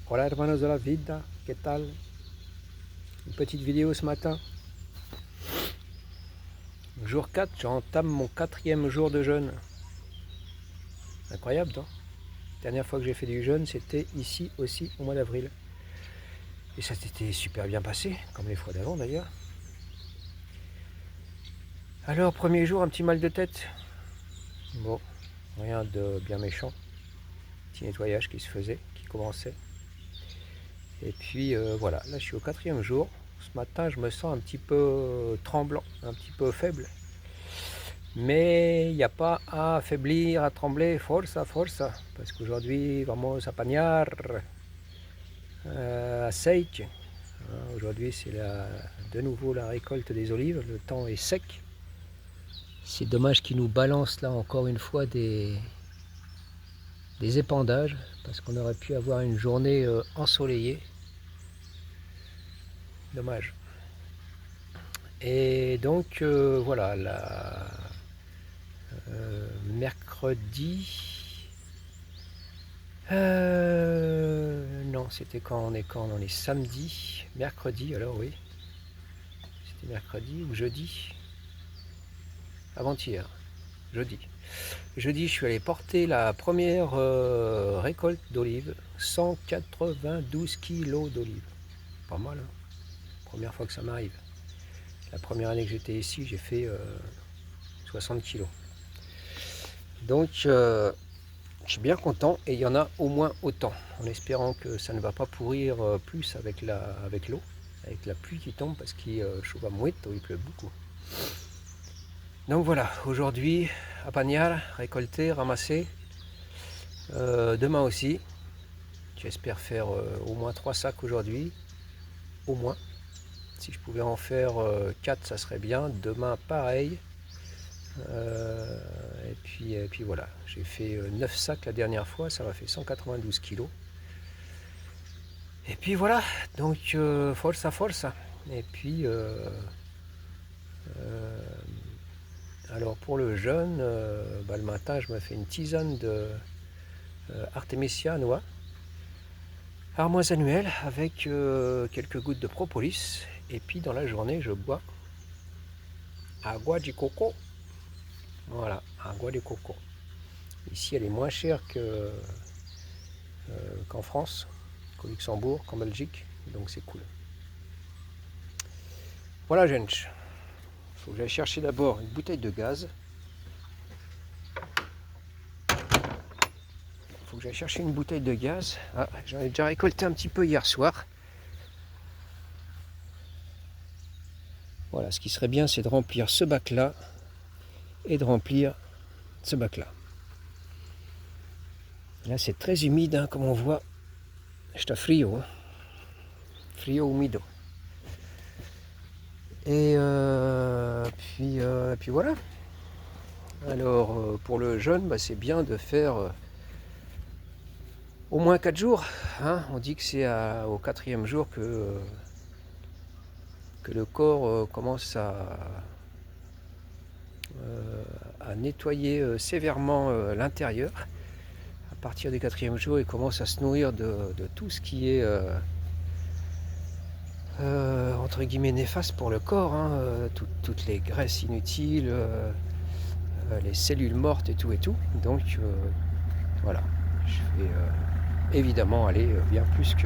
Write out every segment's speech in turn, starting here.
Hola hermanos de la vida, ¿qué tal? Une petite vidéo ce matin. Jour 4, j'entame mon 4e jour de jeûne. Incroyable, non? La dernière fois que j'ai fait du jeûne, c'était ici aussi au mois d'avril. Et ça s'était super bien passé, comme les fois d'avant d'ailleurs. Alors, premier jour, un petit mal de tête. Bon, rien de bien méchant. Petit nettoyage qui se faisait, qui commençait. Et puis voilà, là je suis au 4e jour. Ce matin, je me sens un petit peu tremblant, un petit peu faible. Mais il n'y a pas à affaiblir, à trembler, forza, forza, parce qu'aujourd'hui, vamos a pañar à Seik. Aujourd'hui, c'est de nouveau la récolte des olives, le temps est sec. C'est dommage qu'ils nous balancent là encore une fois des épandages, parce qu'on aurait pu avoir une journée ensoleillée. Dommage. Et donc voilà, mercredi. Non, c'était quand on est samedi, mercredi, alors oui. C'était mercredi ou jeudi. Avant-hier, jeudi. Jeudi, je suis allé porter la première récolte d'olives. 192 kilos d'olives. Pas mal, hein. Première fois que ça m'arrive. La première année que j'étais ici, j'ai fait 60 kilos. Donc, je suis bien content et il y en a au moins autant, en espérant que ça ne va pas pourrir plus avec l'eau, avec la pluie qui tombe, parce qu'il chova mucho, il pleut beaucoup. Donc voilà, aujourd'hui, à Pagnal, récolter, ramasser. Demain aussi, j'espère faire au moins 3 sacs aujourd'hui, au moins. Si je pouvais en faire 4, ça serait bien. Demain, pareil. Et puis voilà, j'ai fait 9 sacs la dernière fois, ça m'a fait 192 kilos. Et puis voilà, donc forza, forza. Et puis, alors pour le jeûne, le matin, je me fais une tisane de Artemisia noix, armoise annuelle, avec quelques gouttes de propolis. Et puis dans la journée, je bois agua de coco. Voilà, agua de coco. Ici, elle est moins chère qu'en France, qu'au Luxembourg, qu'en Belgique, donc c'est cool. Voilà, gens. Il faut que j'aille chercher d'abord une bouteille de gaz. Il faut que j'aille chercher une bouteille de gaz. Ah, j'en ai déjà récolté un petit peu hier soir. Voilà, ce qui serait bien, c'est de remplir ce bac-là et de remplir ce bac-là. Là, c'est très humide, hein, comme on voit. Está frio, hein. Frio humido. Et puis voilà. Alors pour le jeûne, c'est bien de faire au moins 4 jours. Hein. On dit que c'est au 4e jour que le corps commence à nettoyer sévèrement l'intérieur. À partir du 4e jour, il commence à se nourrir de tout ce qui est entre guillemets néfaste pour le corps, hein, toutes les graisses inutiles, les cellules mortes et tout. Donc voilà, je vais évidemment aller bien plus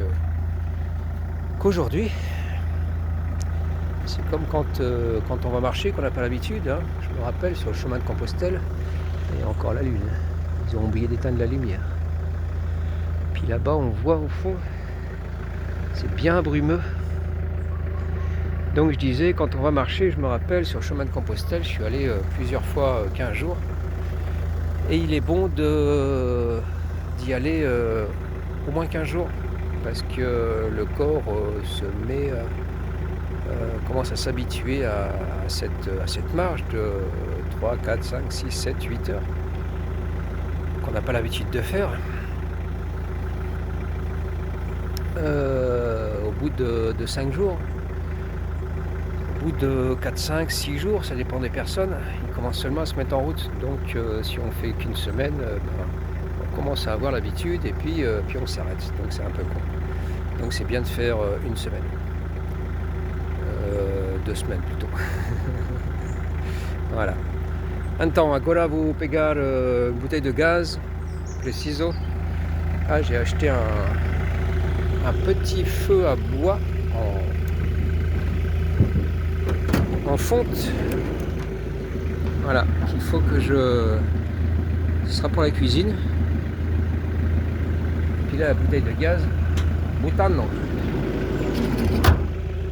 qu'aujourd'hui. C'est comme quand on va marcher, qu'on n'a pas l'habitude, hein. Je me rappelle sur le chemin de Compostelle, il y a encore la lune. Ils ont oublié d'éteindre la lumière. Puis là-bas, on voit au fond, c'est bien brumeux. Donc je disais, quand on va marcher, je me rappelle, sur le chemin de Compostelle, je suis allé plusieurs fois 15 jours. Et il est bon d'y aller au moins 15 jours. Parce que le corps commence à s'habituer à cette marche de 3, 4, 5, 6, 7, 8 heures. Qu'on n'a pas l'habitude de faire. Au bout de 5 jours. Au bout de 4, 5, 6 jours, ça dépend des personnes, ils commencent seulement à se mettre en route. Donc si on fait qu'une semaine, on commence à avoir l'habitude et puis on s'arrête. Donc c'est un peu con. Donc c'est bien de faire une semaine. 2 semaines plutôt. Voilà. Então, agora vou pegar une bouteille de gaz. Preciso. Ah, j'ai acheté un petit feu à bois en fonte. Voilà, qu'il faut que je... Ce sera pour la cuisine. Puis là, la bouteille de gaz. Butano.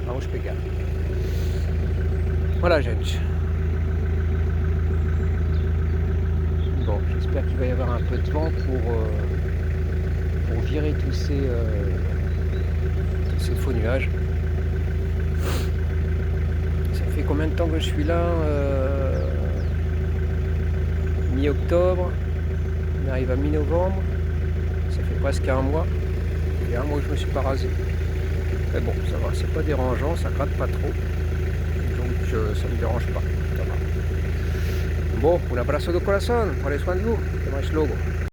Vamos pegar. Voilà, gente. Bon, j'espère qu'il va y avoir un peu de vent pour virer tous ces faux nuages. Ça fait combien de temps que je suis là Mi-octobre. On arrive à mi-novembre. Ça fait presque un mois. Il y a un mois que je me suis pas rasé. Mais bon, ça va, c'est pas dérangeant, ça gratte pas trop. Donc ça me dérange pas. Ça va. Bon, un abrazo de corazón. Prenez soin de vous. C'est moi, logo.